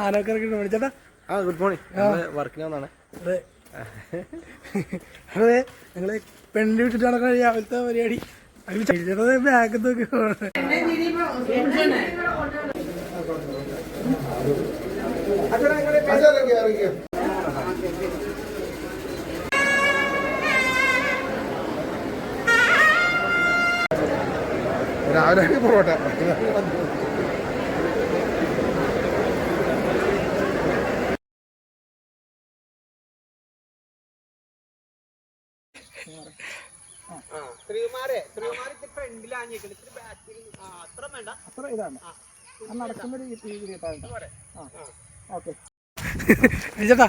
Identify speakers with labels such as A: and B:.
A: ആനൊക്കെ ഇറക്കിട്ട് ചേട്ടാ.
B: Good morning. വർക്കിന് വന്നാണ്.
A: അതെ അതെ, ഞങ്ങള് പെണ്ണിന്റെ വീട്ടിൽ നടക്കുന്ന രാവിലത്തെ പരിപാടി. ചേട്ടത് ബാഗ് നോക്കി
B: രാവിലെ പൊറോട്ട.
A: അത്ര ഇതാണ് നടക്കുന്ന ഓക്കെ ചേട്ടാ.